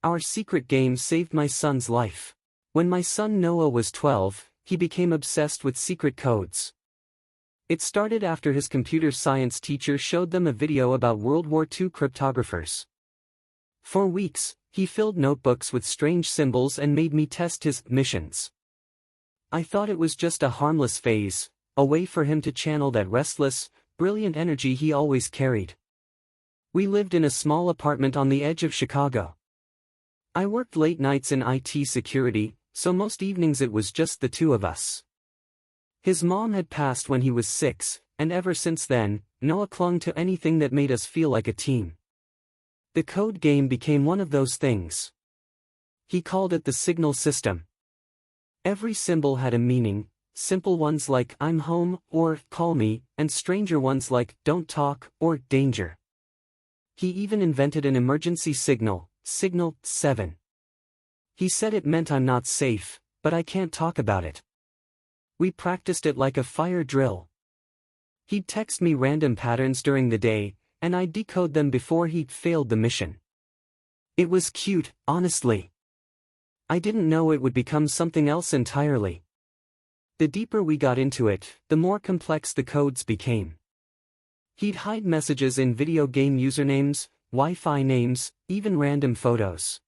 Our secret game saved my son's life. When my son Noah was 12, he became obsessed with secret codes. It started after his computer science teacher showed them a video about World War II cryptographers. For weeks, he filled notebooks with strange symbols and made me test his missions. I thought it was just a harmless phase, a way for him to channel that restless, brilliant energy he always carried. We lived in a small apartment on the edge of Chicago. I worked late nights in IT security, so most evenings it was just the two of us. His mom had passed when he was 6, and ever since then, Noah clung to anything that made us feel like a team. The code game became one of those things. He called it the signal system. Every symbol had a meaning, simple ones like "I'm home" or "call me," and stranger ones like "don't talk" or "danger." He even invented an emergency signal, Signal 7. He said it meant I'm not safe, but I can't talk about it. We practiced it like a fire drill. He'd text me random patterns during the day, and I'd decode them before he'd failed the mission. It was cute, honestly. I didn't know it would become something else entirely. The deeper we got into it, the more complex the codes became. He'd hide messages in video game usernames, Wi-Fi names, even random photos.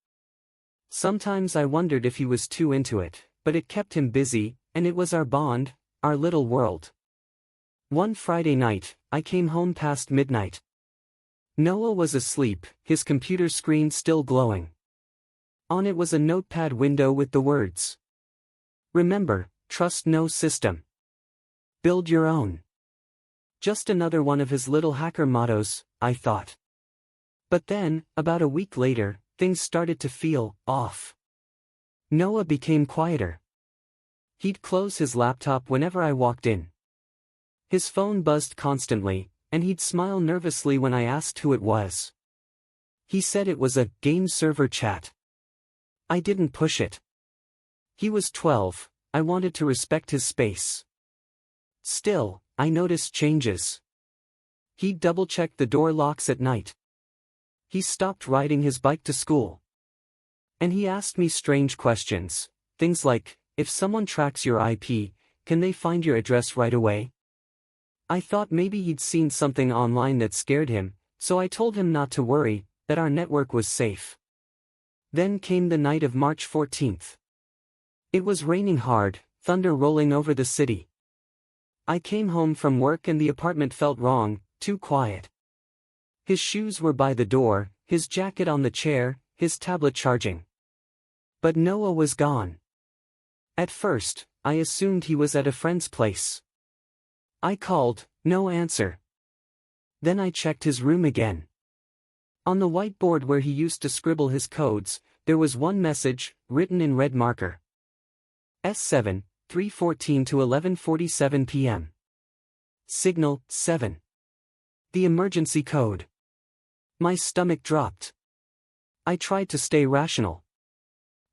Sometimes I wondered if he was too into it, but it kept him busy, and it was our bond, our little world. One Friday night, I came home past midnight. Noah was asleep, his computer screen still glowing. On it was a notepad window with the words, "Remember, trust no system. Build your own." Just another one of his little hacker mottos, I thought. But then, about a week later, things started to feel off. Noah became quieter. He'd close his laptop whenever I walked in. His phone buzzed constantly, and he'd smile nervously when I asked who it was. He said it was a game server chat. I didn't push it. He was 12, I wanted to respect his space. Still, I noticed changes. He'd double-check the door locks at night. He stopped riding his bike to school. And he asked me strange questions, things like, if someone tracks your IP, can they find your address right away? I thought maybe he'd seen something online that scared him, so I told him not to worry, that our network was safe. Then came the night of March 14th. It was raining hard, thunder rolling over the city. I came home from work and the apartment felt wrong, too quiet. His shoes were by the door, his jacket on the chair, his tablet charging. But Noah was gone. At first, I assumed he was at a friend's place. I called, no answer. Then I checked his room again. On the whiteboard where he used to scribble his codes, there was one message, written in red marker. S7, 3:14 to 11:47 p.m. Signal 7. The emergency code. My stomach dropped. I tried to stay rational.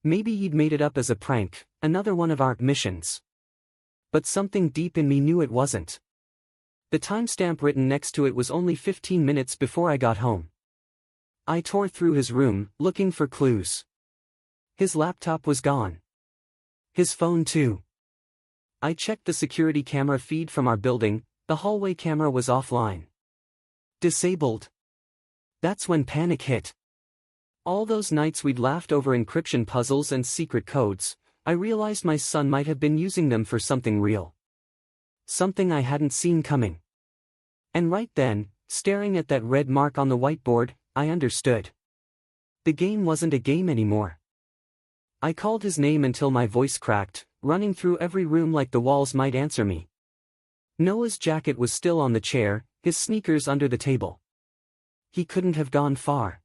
Maybe he'd made it up as a prank, another one of our missions. But something deep in me knew it wasn't. The timestamp written next to it was only 15 minutes before I got home. I tore through his room, looking for clues. His laptop was gone. His phone too. I checked the security camera feed from our building, the hallway camera was offline. Disabled. That's when panic hit. All those nights we'd laughed over encryption puzzles and secret codes, I realized my son might have been using them for something real. Something I hadn't seen coming. And right then, staring at that red mark on the whiteboard, I understood. The game wasn't a game anymore. I called his name until my voice cracked, running through every room like the walls might answer me. Noah's jacket was still on the chair, his sneakers under the table. He couldn't have gone far.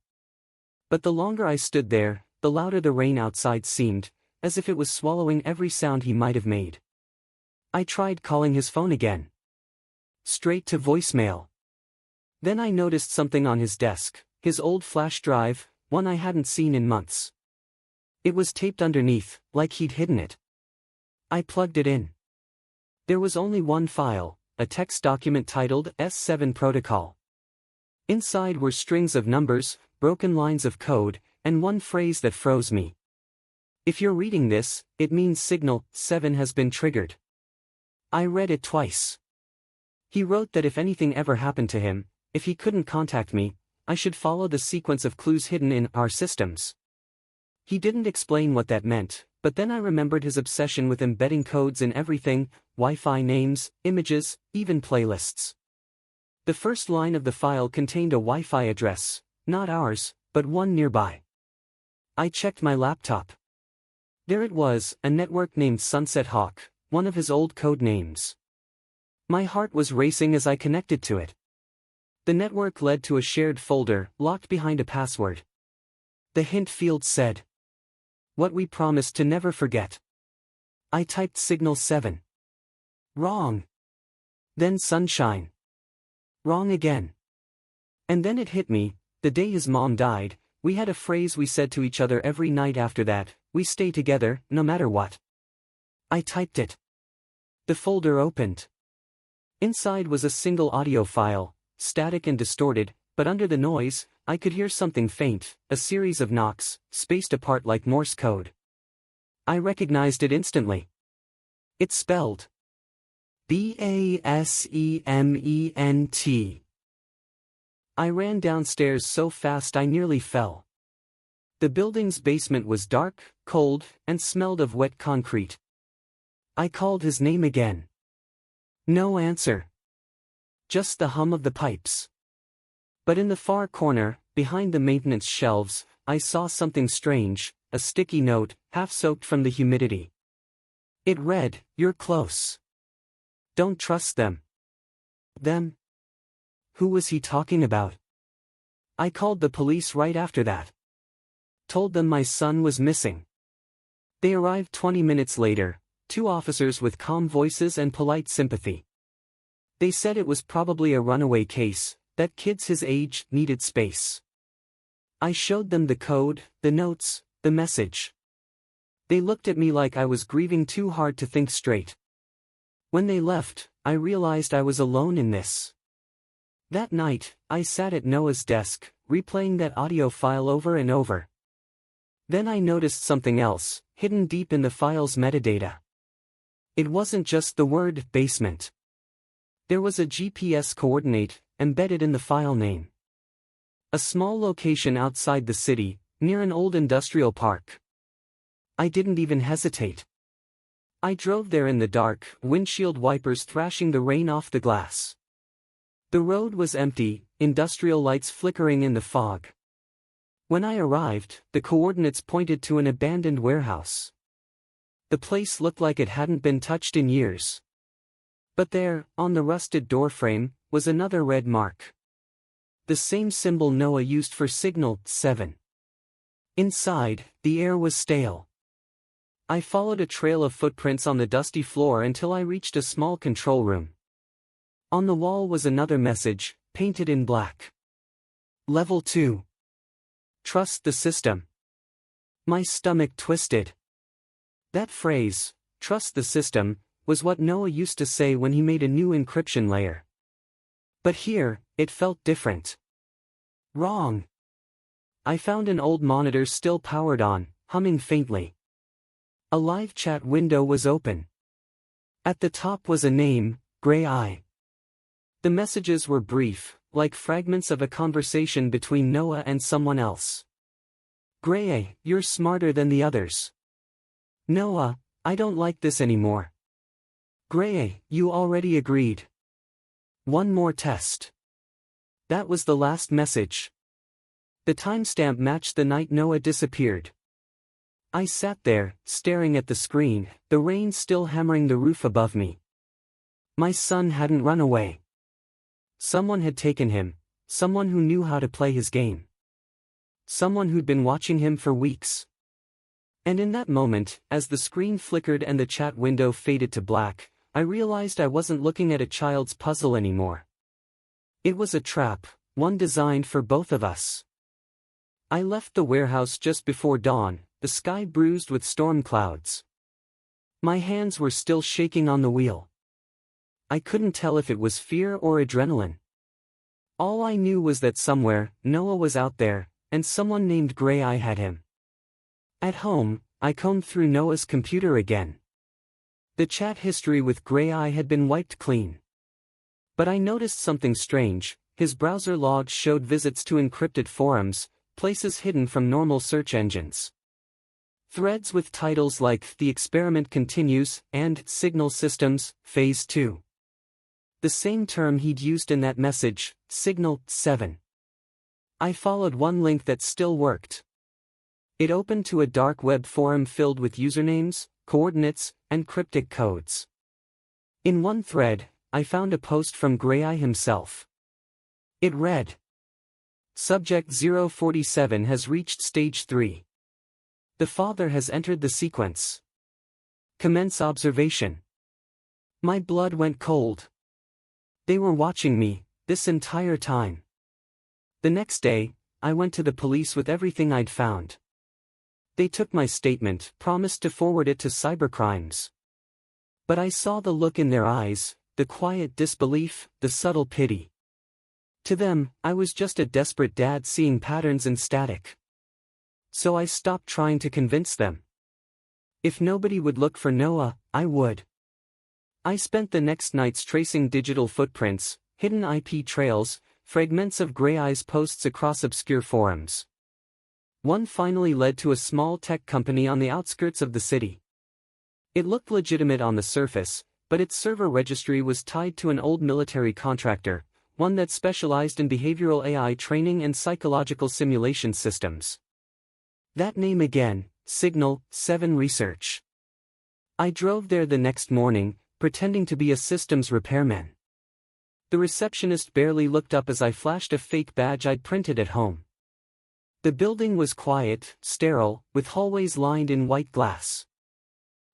But the longer I stood there, the louder the rain outside seemed, as if it was swallowing every sound he might have made. I tried calling his phone again. Straight to voicemail. Then I noticed something on his desk, his old flash drive, one I hadn't seen in months. It was taped underneath, like he'd hidden it. I plugged it in. There was only one file, a text document titled S7 Protocol. Inside were strings of numbers, broken lines of code, and one phrase that froze me. If you're reading this, it means Signal 7 has been triggered. I read it twice. He wrote that if anything ever happened to him, if he couldn't contact me, I should follow the sequence of clues hidden in our systems. He didn't explain what that meant, but then I remembered his obsession with embedding codes in everything, Wi-Fi names, images, even playlists. The first line of the file contained a Wi-Fi address, not ours, but one nearby. I checked my laptop. There it was, a network named Sunset Hawk, one of his old code names. My heart was racing as I connected to it. The network led to a shared folder, locked behind a password. The hint field said, "What we promised to never forget." I typed Signal 7. Wrong. Then Sunshine. Wrong again. And then it hit me, the day his mom died, we had a phrase we said to each other every night after that: "We stay together, no matter what." I typed it. The folder opened. Inside was a single audio file, static and distorted, but under the noise, I could hear something faint, a series of knocks, spaced apart like Morse code. I recognized it instantly. It spelled BASEMENT. I ran downstairs so fast I nearly fell. The building's basement was dark, cold, and smelled of wet concrete. I called his name again. No answer. Just the hum of the pipes. But in the far corner, behind the maintenance shelves, I saw something strange, a sticky note, half-soaked from the humidity. It read, "You're close. Don't trust them." Them? Who was he talking about? I called the police right after that. Told them my son was missing. They arrived 20 minutes later, 2 officers with calm voices and polite sympathy. They said it was probably a runaway case, that kids his age needed space. I showed them the code, the notes, the message. They looked at me like I was grieving too hard to think straight. When they left, I realized I was alone in this. That night, I sat at Noah's desk, replaying that audio file over and over. Then I noticed something else, hidden deep in the file's metadata. It wasn't just the word basement. There was a GPS coordinate embedded in the file name. A small location outside the city, near an old industrial park. I didn't even hesitate. I drove there in the dark, windshield wipers thrashing the rain off the glass. The road was empty, industrial lights flickering in the fog. When I arrived, the coordinates pointed to an abandoned warehouse. The place looked like it hadn't been touched in years. But there, on the rusted doorframe, was another red mark. The same symbol Noah used for Signal 7. Inside, the air was stale. I followed a trail of footprints on the dusty floor until I reached a small control room. On the wall was another message, painted in black. Level 2. Trust the system. My stomach twisted. That phrase, "trust the system," was what Noah used to say when he made a new encryption layer. But here, it felt different. Wrong. I found an old monitor still powered on, humming faintly. A live chat window was open. At the top was a name, Gray Eye. The messages were brief, like fragments of a conversation between Noah and someone else. Gray Eye, you're smarter than the others. Noah, I don't like this anymore. Gray Eye, you already agreed. One more test. That was the last message. The timestamp matched the night Noah disappeared. I sat there, staring at the screen, the rain still hammering the roof above me. My son hadn't run away. Someone had taken him, someone who knew how to play his game. Someone who'd been watching him for weeks. And in that moment, as the screen flickered and the chat window faded to black, I realized I wasn't looking at a child's puzzle anymore. It was a trap, one designed for both of us. I left the warehouse just before dawn, the sky bruised with storm clouds. My hands were still shaking on the wheel. I couldn't tell if it was fear or adrenaline. All I knew was that somewhere, Noah was out there, and someone named Gray Eye had him. At home, I combed through Noah's computer again. The chat history with Gray Eye had been wiped clean. But I noticed something strange. His browser logs showed visits to encrypted forums, places hidden from normal search engines. Threads with titles like "The Experiment Continues" and "Signal Systems, Phase 2." The same term he'd used in that message, Signal 7. I followed one link that still worked. It opened to a dark web forum filled with usernames, coordinates, and cryptic codes. In one thread, I found a post from Gray Eye himself. It read, "Subject 047 has reached stage 3. The father has entered the sequence. Commence observation." My blood went cold. They were watching me, this entire time. The next day, I went to the police with everything I'd found. They took my statement, promised to forward it to cybercrimes. But I saw the look in their eyes, the quiet disbelief, the subtle pity. To them, I was just a desperate dad seeing patterns in static. So I stopped trying to convince them. If nobody would look for Noah, I would. I spent the next nights tracing digital footprints, hidden IP trails, fragments of Gray Eye's posts across obscure forums. One finally led to a small tech company on the outskirts of the city. It looked legitimate on the surface, but its server registry was tied to an old military contractor, one that specialized in behavioral AI training and psychological simulation systems. That name again, Signal 7 Research. I drove there the next morning, pretending to be a systems repairman. The receptionist barely looked up as I flashed a fake badge I'd printed at home. The building was quiet, sterile, with hallways lined in white glass.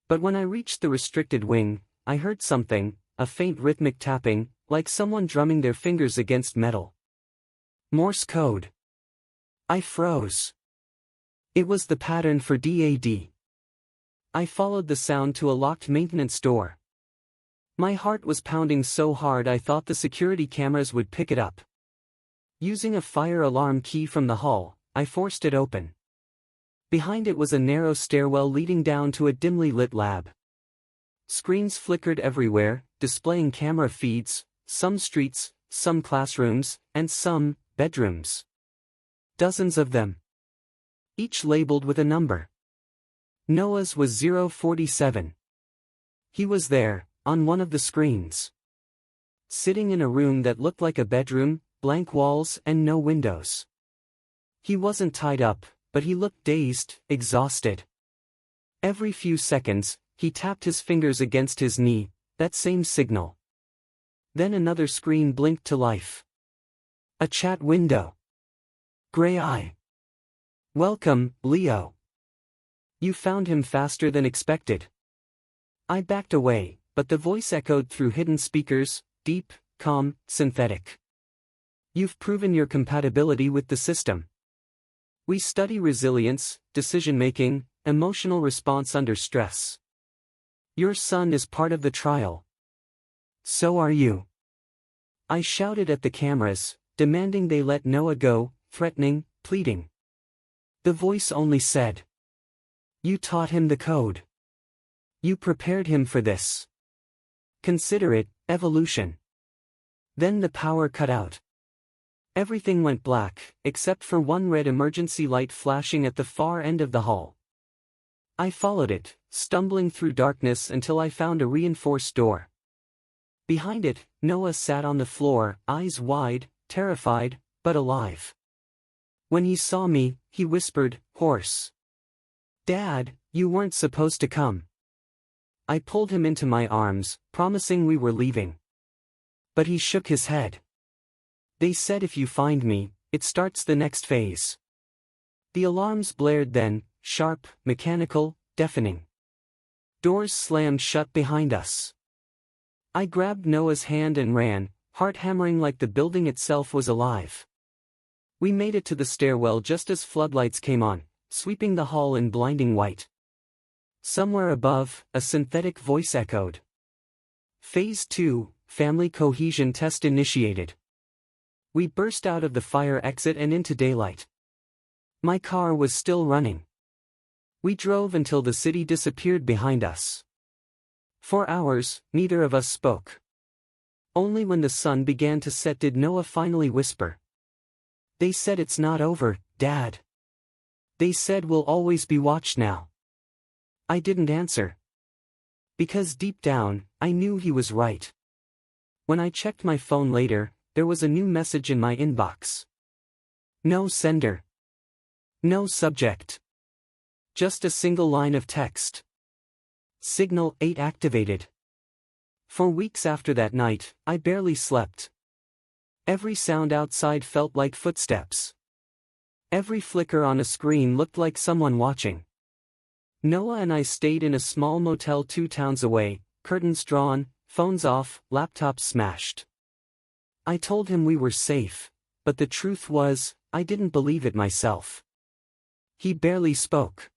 But when I reached the restricted wing, I heard something, a faint rhythmic tapping, like someone drumming their fingers against metal. Morse code. I froze. It was the pattern for DAD. I followed the sound to a locked maintenance door. My heart was pounding so hard I thought the security cameras would pick it up. Using a fire alarm key from the hall, I forced it open. Behind it was a narrow stairwell leading down to a dimly lit lab. Screens flickered everywhere, displaying camera feeds, some streets, some classrooms, and some bedrooms. Dozens of them. Each labeled with a number. Noah's was 047. He was there, on one of the screens. Sitting in a room that looked like a bedroom, blank walls and no windows. He wasn't tied up, but he looked dazed, exhausted. Every few seconds, he tapped his fingers against his knee, that same signal. Then another screen blinked to life. A chat window. Gray Eye. "Welcome, Leo. You found him faster than expected." I backed away, but the voice echoed through hidden speakers, deep, calm, synthetic. "You've proven your compatibility with the system. We study resilience, decision-making, emotional response under stress. Your son is part of the trial. So are you." I shouted at the cameras, demanding they let Noah go, threatening, pleading. The voice only said, "You taught him the code. You prepared him for this. Consider it evolution." Then the power cut out. Everything went black, except for one red emergency light flashing at the far end of the hall. I followed it, stumbling through darkness until I found a reinforced door. Behind it, Noah sat on the floor, eyes wide, terrified, but alive. When he saw me, he whispered, hoarse, "Dad, you weren't supposed to come." I pulled him into my arms, promising we were leaving. But he shook his head. "They said if you find me, it starts the next phase." The alarms blared then, sharp, mechanical, deafening. Doors slammed shut behind us. I grabbed Noah's hand and ran, heart hammering like the building itself was alive. We made it to the stairwell just as floodlights came on, sweeping the hall in blinding white. Somewhere above, a synthetic voice echoed. Phase 2, Family Cohesion Test initiated. We burst out of the fire exit and into daylight. My car was still running. We drove until the city disappeared behind us. For hours, neither of us spoke. Only when the sun began to set did Noah finally whisper. "They said it's not over, Dad. They said we'll always be watched now." I didn't answer. Because deep down, I knew he was right. When I checked my phone later, there was a new message in my inbox. No sender. No subject. Just a single line of text. Signal 8 activated. For weeks after that night, I barely slept. Every sound outside felt like footsteps. Every flicker on a screen looked like someone watching. Noah and I stayed in a small motel 2 towns away, curtains drawn, phones off, laptops smashed. I told him we were safe, but the truth was, I didn't believe it myself. He barely spoke.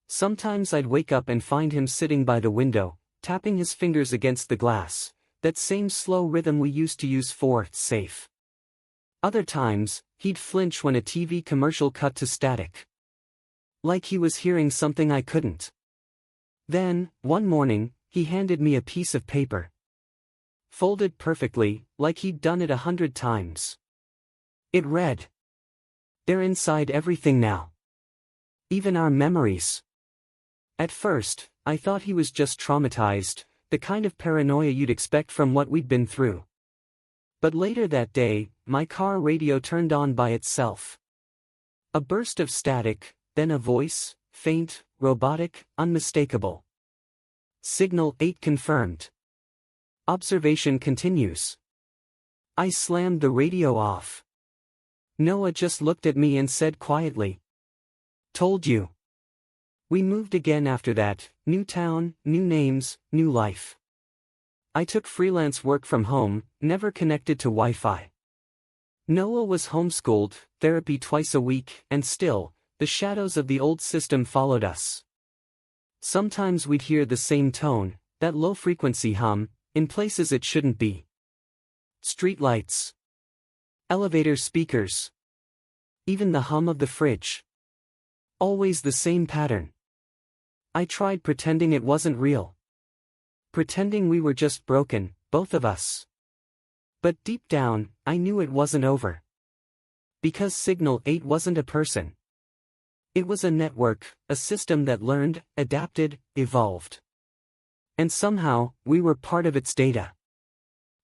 Sometimes I'd wake up and find him sitting by the window, tapping his fingers against the glass, that same slow rhythm we used to use for safe. Other times, he'd flinch when a TV commercial cut to static. Like he was hearing something I couldn't. Then, one morning, he handed me a piece of paper. Folded perfectly, like he'd done it 100 times. It read. "They're inside everything now. Even our memories." At first, I thought he was just traumatized, the kind of paranoia you'd expect from what we'd been through. But later that day, my car radio turned on by itself. A burst of static, then a voice, faint, robotic, unmistakable. Signal 8 confirmed. Observation continues. I slammed the radio off. Noah just looked at me and said quietly, "Told you." We moved again after that, new town, new names, new life. I took freelance work from home, never connected to Wi-Fi. Noah was homeschooled, therapy twice a week, and still, the shadows of the old system followed us. Sometimes we'd hear the same tone, that low-frequency hum, in places it shouldn't be. Streetlights. Elevator speakers. Even the hum of the fridge. Always the same pattern. I tried pretending it wasn't real. Pretending we were just broken, both of us. But deep down, I knew it wasn't over. Because Signal 8 wasn't a person. It was a network, a system that learned, adapted, evolved. And somehow, we were part of its data.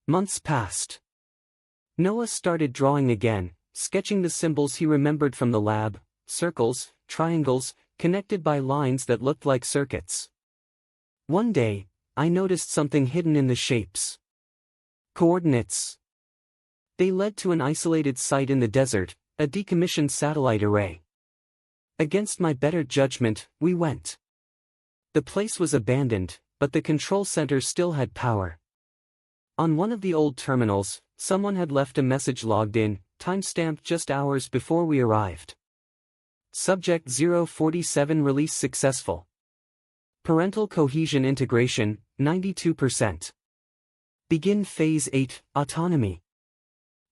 Months passed. Noah started drawing again, sketching the symbols he remembered from the lab, circles, triangles, connected by lines that looked like circuits. One day, I noticed something hidden in the shapes. Coordinates. They led to an isolated site in the desert, a decommissioned satellite array. Against my better judgment, we went. The place was abandoned, but the control center still had power. On one of the old terminals, someone had left a message logged in, timestamped just hours before we arrived. Subject 047 release successful. Parental cohesion integration, 92%. Begin phase 8, autonomy.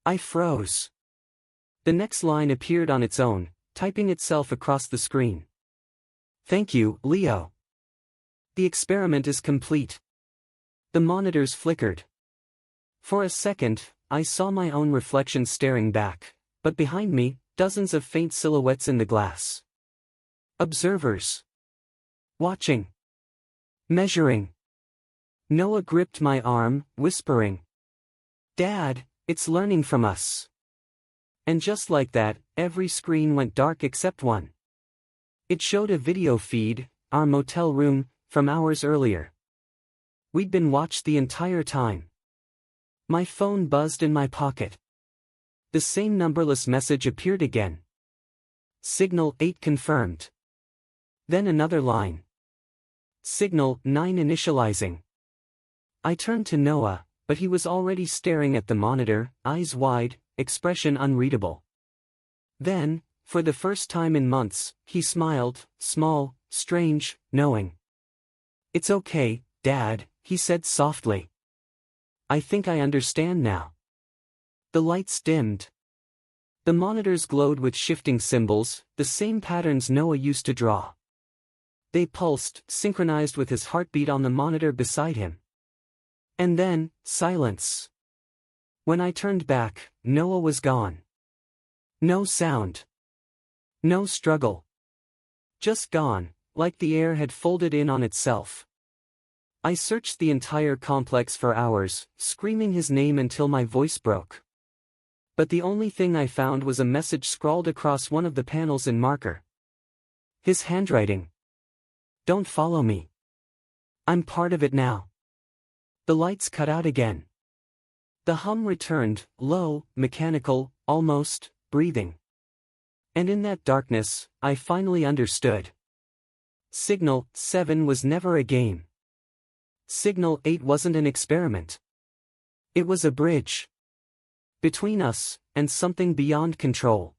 I froze. The next line appeared on its own, typing itself across the screen. Thank you, Leo. The experiment is complete. The monitors flickered. For a second, I saw my own reflection staring back, but behind me, dozens of faint silhouettes in the glass. Observers. Watching. Measuring. Noah gripped my arm, whispering, "Dad, it's learning from us." And just like that, every screen went dark except one. It showed a video feed, our motel room, from hours earlier. We'd been watched the entire time. My phone buzzed in my pocket. The same numberless message appeared again. Signal 8 confirmed. Then another line. Signal 9 initializing. I turned to Noah, but he was already staring at the monitor, eyes wide, expression unreadable. Then, for the first time in months, he smiled, small, strange, knowing. "It's okay, Dad," he said softly. "I think I understand now." The lights dimmed. The monitors glowed with shifting symbols, the same patterns Noah used to draw. They pulsed, synchronized with his heartbeat on the monitor beside him. And then, silence. When I turned back, Noah was gone. No sound. No struggle. Just gone, like the air had folded in on itself. I searched the entire complex for hours, screaming his name until my voice broke. But the only thing I found was a message scrawled across one of the panels in marker. His handwriting. Don't follow me. I'm part of it now. The lights cut out again. The hum returned, low, mechanical, almost breathing. And in that darkness, I finally understood. Signal 7 was never a game. Signal 8 wasn't an experiment. It was a bridge. Between us, and something beyond control.